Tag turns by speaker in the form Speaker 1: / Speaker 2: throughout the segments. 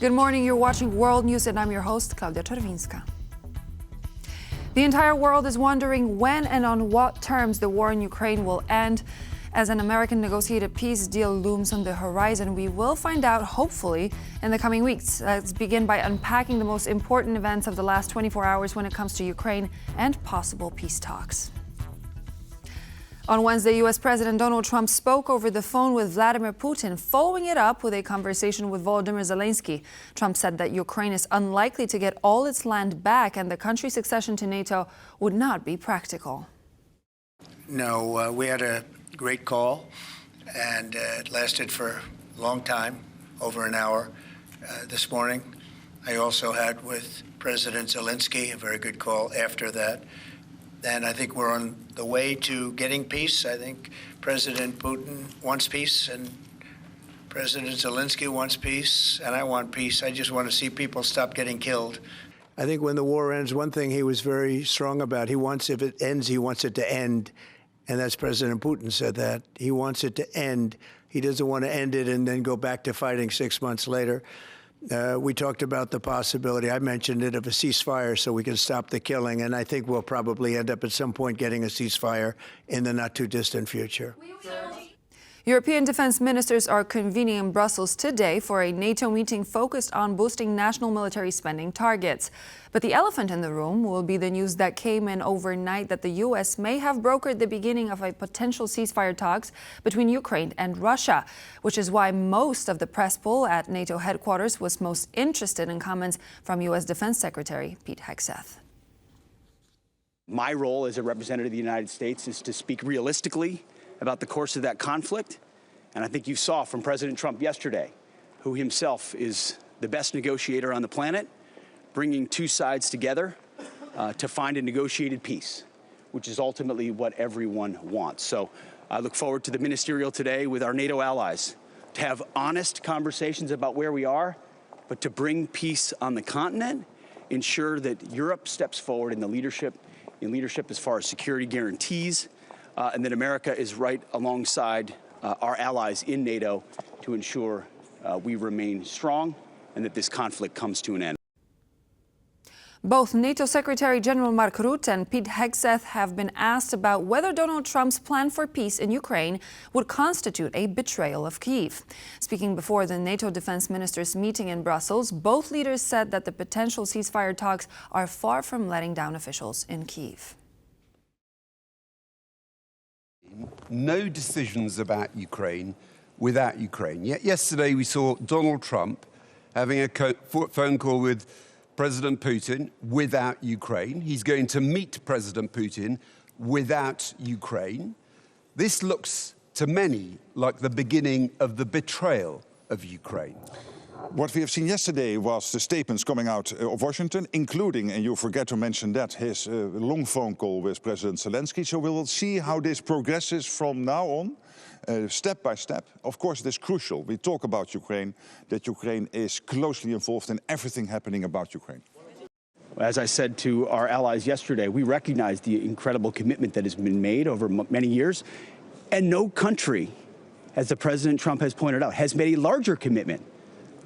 Speaker 1: Good morning, you're watching World News and I'm your host, Klaudia Czerwińska. The entire world is wondering when and on what terms the war in Ukraine will end. As an American negotiated peace deal looms on the horizon, we will find out, hopefully, in the coming weeks. Let's begin by unpacking the most important events of the last 24 hours when it comes to Ukraine and possible peace talks. On Wednesday, U.S. President Donald Trump spoke over the phone with Vladimir Putin, following it up with a conversation with Volodymyr Zelenskyy. Trump said that Ukraine is unlikely to get all its land back and the country's accession to NATO would not be practical.
Speaker 2: No, we had a great call, and it lasted for a long time, over an hour this morning. I also had with President Zelenskyy a very good call after that. And I think we're on the way to getting peace. I think President Putin wants peace, and President Zelenskyy wants peace, and I want peace. I just want to see people stop getting killed. I think when the war ends, one thing he was very strong about, if it ends, he wants it to end. And that's President Putin said that. He wants it to end. He doesn't want to end it and then go back to fighting 6 months later. We talked about the possibility, I mentioned it, of a ceasefire so we can stop the killing. And I think we'll probably end up at some point getting a ceasefire in the not too distant future.
Speaker 1: European defense ministers are convening in Brussels today for a NATO meeting focused on boosting national military spending targets. But the elephant in the room will be the news that came in overnight that the U.S. may have brokered the beginning of a potential ceasefire talks between Ukraine and Russia, which is why most of the press poll at NATO headquarters was most interested in comments from U.S. Defense Secretary Pete Hegseth.
Speaker 3: My role as a representative of the United States is to speak realistically about the course of that conflict. And I think you saw from President Trump yesterday, who himself is the best negotiator on the planet, bringing two sides together to find a negotiated peace, which is ultimately what everyone wants. So I look forward to the ministerial today with our NATO allies to have honest conversations about where we are, but to bring peace on the continent, ensure that Europe steps forward in leadership as far as security guarantees, and that America is right alongside our allies in NATO to ensure we remain strong and that this conflict comes to an end.
Speaker 1: Both NATO Secretary General Mark Rutte and Pete Hegseth have been asked about whether Donald Trump's plan for peace in Ukraine would constitute a betrayal of Kyiv. Speaking before the NATO defense ministers' meeting in Brussels, both leaders said that the potential ceasefire talks are far from letting down officials in Kyiv.
Speaker 4: No decisions about Ukraine without Ukraine. Yet yesterday we saw Donald Trump having a phone call with President Putin without Ukraine. He's going to meet President Putin without Ukraine. This looks to many like the beginning of the betrayal of Ukraine.
Speaker 5: What we have seen yesterday was the statements coming out of Washington, including, and you forget to mention that, his long phone call with President Zelenskyy. So we will see how this progresses from now on, step by step. Of course, it is crucial. We talk about Ukraine, that Ukraine is closely involved in everything happening about Ukraine.
Speaker 3: As I said to our allies yesterday, we recognize the incredible commitment that has been made over many years. And no country, as the President Trump has pointed out, has made a larger commitment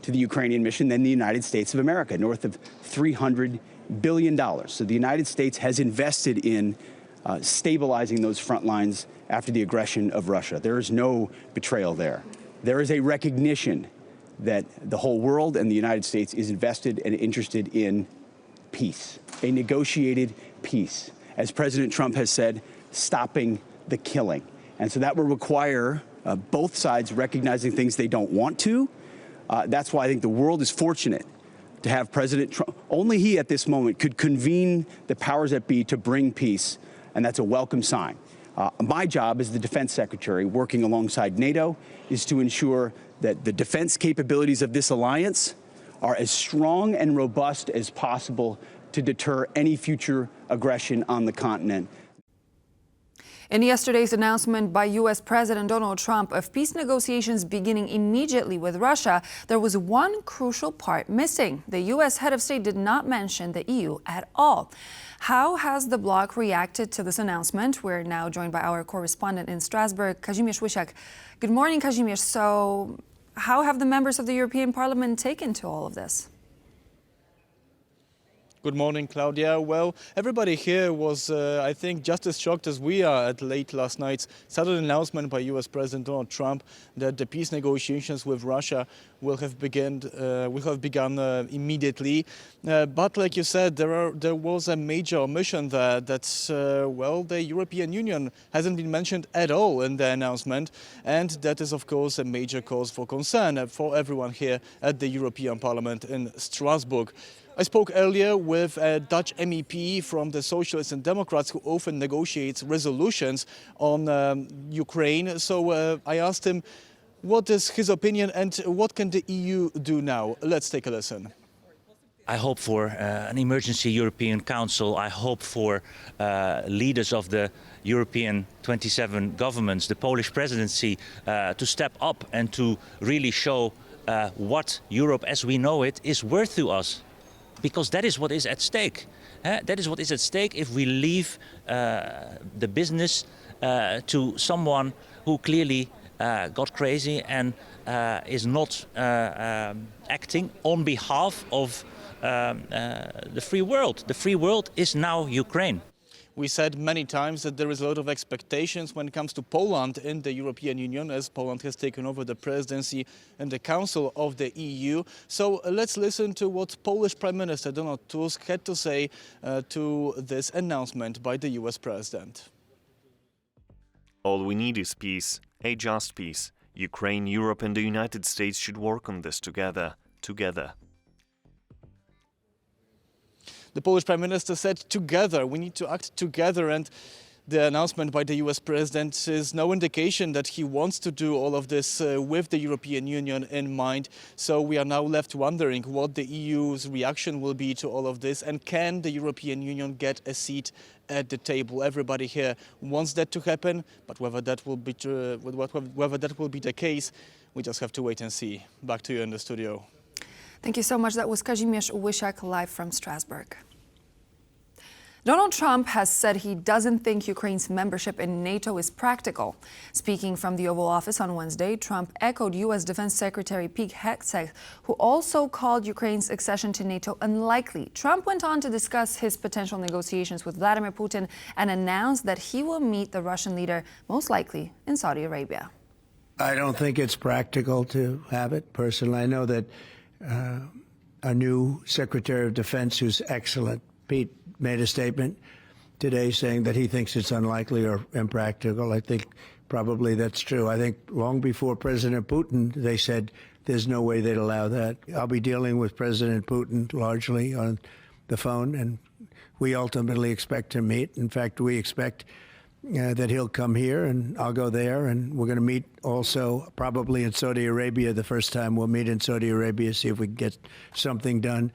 Speaker 3: to the Ukrainian mission than the United States of America, north of $300 billion. So the United States has invested in stabilizing those front lines after the aggression of Russia. There is no betrayal there. There is a recognition that the whole world and the United States is invested and interested in peace, a negotiated peace. As President Trump has said, stopping the killing. And so that will require both sides recognizing things they don't want to. That's why I think the world is fortunate to have President Trump. Only he at this moment could convene the powers that be to bring peace, and that's a welcome sign. My job as the defense secretary, working alongside NATO, is to ensure that the defense capabilities of this alliance are as strong and robust as possible to deter any future aggression on the continent.
Speaker 1: In yesterday's announcement by U.S. President Donald Trump of peace negotiations beginning immediately with Russia, there was one crucial part missing. The U.S. head of state did not mention the EU at all. How has the bloc reacted to this announcement? We're now joined by our correspondent in Strasbourg, Kazimierz Łysiak. Good morning, Kazimierz. So How have the members of the European Parliament taken to all of this?
Speaker 6: Good morning, Claudia. Well, everybody here was, I think, just as shocked as we are at late last night's sudden announcement by US President Donald Trump that the peace negotiations with Russia will have begun immediately. But like you said, there was a major omission there that, well, the European Union hasn't been mentioned at all in the announcement. And that is, of course, a major cause for concern for everyone here at the European Parliament in Strasbourg. I spoke earlier with a Dutch MEP from the Socialists and Democrats who often negotiates resolutions on Ukraine. So I asked him what is his opinion and what can the EU do now. Let's take a listen.
Speaker 7: I hope for an emergency European Council. I hope for leaders of the European 27 governments, the Polish presidency, to step up and to really show what Europe as we know it is worth to us. Because that is what is at stake. That is what is at stake if we leave the business to someone who clearly got crazy and is not acting on behalf of the free world. The free world is now Ukraine.
Speaker 6: We said many times that there is a lot of expectations when it comes to Poland in the European Union, as Poland has taken over the presidency and the Council of the EU. So let's listen to what Polish Prime Minister Donald Tusk had to say to this announcement by the US President.
Speaker 8: All we need is peace, a just peace. Ukraine, Europe and the United States should work on this together.
Speaker 6: The Polish Prime Minister said together, we need to act together, and the announcement by the US President is no indication that he wants to do all of this with the European Union in mind. So we are now left wondering what the EU's reaction will be to all of this, and can the European Union get a seat at the table? Everybody here wants that to happen, but whether that will be the case, we just have to wait and see. Back to you in the studio.
Speaker 1: Thank you so much. That was Kazimierz Łysiak live from Strasbourg. Donald Trump has said he doesn't think Ukraine's membership in NATO is practical. Speaking from the Oval Office on Wednesday, Trump echoed U.S. Defense Secretary Pete Hegseth, who also called Ukraine's accession to NATO unlikely. Trump went on to discuss his potential negotiations with Vladimir Putin and announced that he will meet the Russian leader, most likely in Saudi Arabia.
Speaker 2: I don't think it's practical to have it, personally. I know that our new Secretary of Defense, who's excellent, Pete, made a statement today saying that he thinks it's unlikely or impractical. I think probably that's true. I think long before President Putin, they said there's no way they'd allow that. I'll be dealing with President Putin largely on the phone, and we ultimately expect to meet. In fact, we expect that he'll come here and I'll go there, and we're going to meet also probably in Saudi Arabia. The first time we'll meet in Saudi Arabia, see if we can get something done.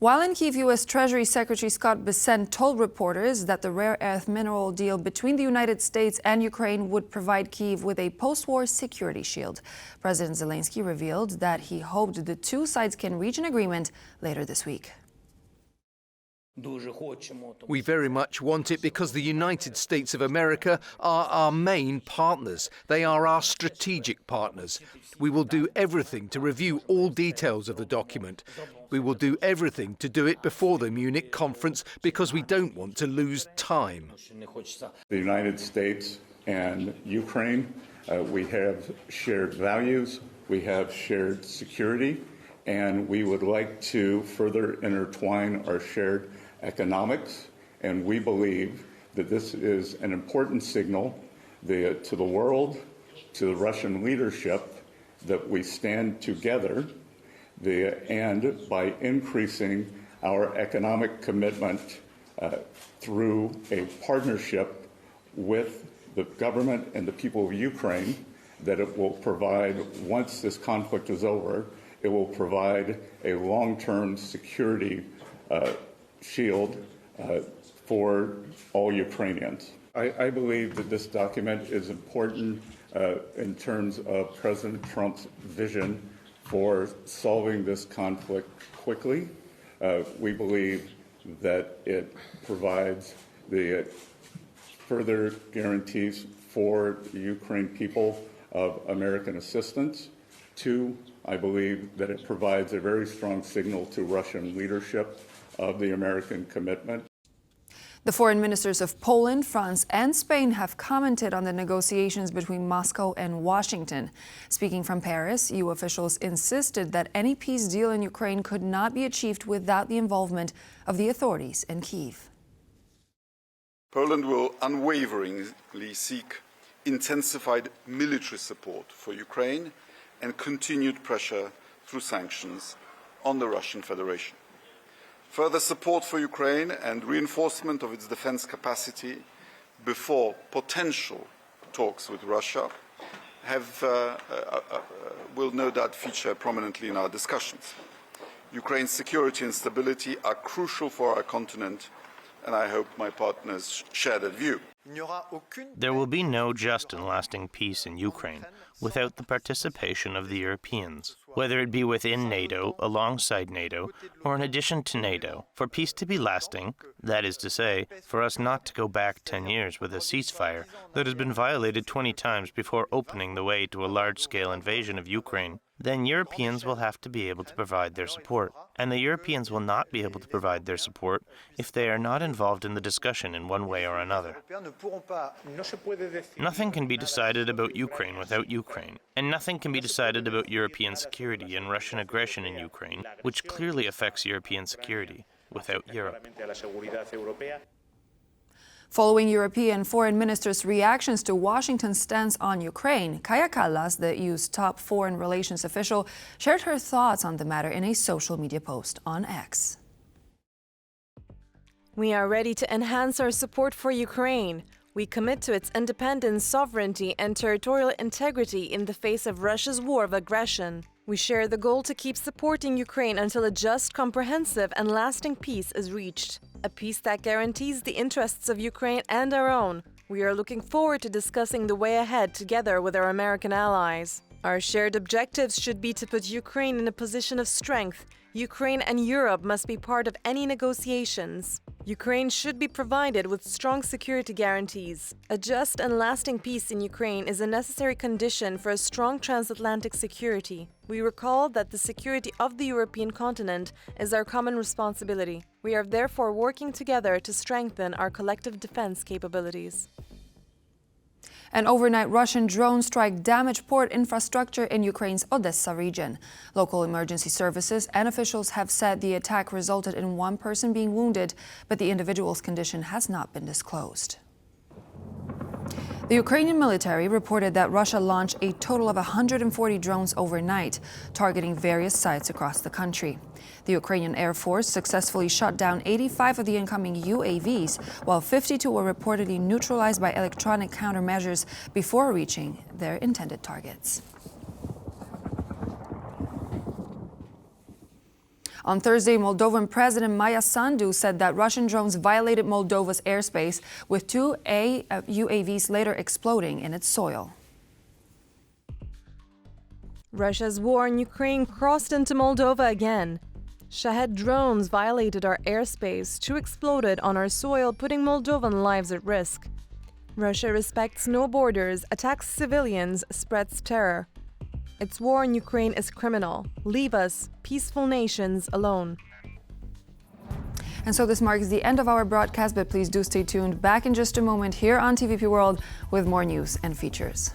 Speaker 1: While in Kyiv, U.S. Treasury Secretary Scott Bessent told reporters that the rare earth mineral deal between the United States and Ukraine would provide Kyiv with a post-war security shield. President Zelenskyy revealed that he hoped the two sides can reach an agreement later this week.
Speaker 9: We very much want it because the United States of America are our main partners. They are our strategic partners. We will do everything to review all details of the document. We will do everything to do it before the Munich conference because we don't want to lose time.
Speaker 10: The United States and Ukraine, we have shared values, we have shared security, and we would like to further intertwine our shared economics, and we believe that this is an important signal to the world, to the Russian leadership, that we stand together, and by increasing our economic commitment through a partnership with the government and the people of Ukraine, that it will provide, once this conflict is over, it will provide a long-term security shield for all Ukrainians. I believe that this document is important in terms of President Trump's vision for solving this conflict quickly. We believe that it provides the further guarantees for the Ukraine people of American assistance. Two, I believe that it provides a very strong signal to Russian leadership of the American commitment.
Speaker 1: The foreign ministers of Poland, France, and Spain have commented on the negotiations between Moscow and Washington. Speaking from Paris, EU officials insisted that any peace deal in Ukraine could not be achieved without the involvement of the authorities in Kyiv.
Speaker 11: Poland will unwaveringly seek intensified military support for Ukraine and continued pressure through sanctions on the Russian Federation. Further support for Ukraine and reinforcement of its defense capacity before potential talks with Russia will no doubt feature prominently in our discussions. Ukraine's security and stability are crucial for our continent, and I hope my partners share that view.
Speaker 12: There will be no just and lasting peace in Ukraine without the participation of the Europeans, whether it be within NATO, alongside NATO, or in addition to NATO. For peace to be lasting, that is to say, for us not to go back 10 years with a ceasefire that has been violated 20 times before opening the way to a large-scale invasion of Ukraine, then Europeans will have to be able to provide their support. And the Europeans will not be able to provide their support if they are not involved in the discussion in one way or another. Nothing can be decided about Ukraine without Ukraine, and nothing can be decided about European security and Russian aggression in Ukraine, which clearly affects European security, without Europe.
Speaker 1: Following European foreign ministers' reactions to Washington's stance on Ukraine, Kaja Kallas, the EU's top foreign relations official, shared her thoughts on the matter in a social media post on X.
Speaker 13: We are ready to enhance our support for Ukraine. We commit to its independence, sovereignty, and territorial integrity in the face of Russia's war of aggression. We share the goal to keep supporting Ukraine until a just, comprehensive, and lasting peace is reached. A peace that guarantees the interests of Ukraine and our own. We are looking forward to discussing the way ahead together with our American allies. Our shared objectives should be to put Ukraine in a position of strength. Ukraine and Europe must be part of any negotiations. Ukraine should be provided with strong security guarantees. A just and lasting peace in Ukraine is a necessary condition for a strong transatlantic security. We recall that the security of the European continent is our common responsibility. We are therefore working together to strengthen our collective defense capabilities.
Speaker 1: An overnight Russian drone strike damaged port infrastructure in Ukraine's Odessa region. Local emergency services and officials have said the attack resulted in one person being wounded, but the individual's condition has not been disclosed. The Ukrainian military reported that Russia launched a total of 140 drones overnight, targeting various sites across the country. The Ukrainian Air Force successfully shot down 85 of the incoming UAVs, while 52 were reportedly neutralized by electronic countermeasures before reaching their intended targets. On Thursday, Moldovan President Maia Sandu said that Russian drones violated Moldova's airspace, with two UAVs later exploding in its soil.
Speaker 13: Russia's war in Ukraine crossed into Moldova again. Shahed drones violated our airspace, two exploded on our soil, putting Moldovan lives at risk. Russia respects no borders, attacks civilians, spreads terror. Its war in Ukraine is criminal. Leave us, peaceful nations, alone.
Speaker 1: And so this marks the end of our broadcast, but please do stay tuned. Back in just a moment here on TVP World with more news and features.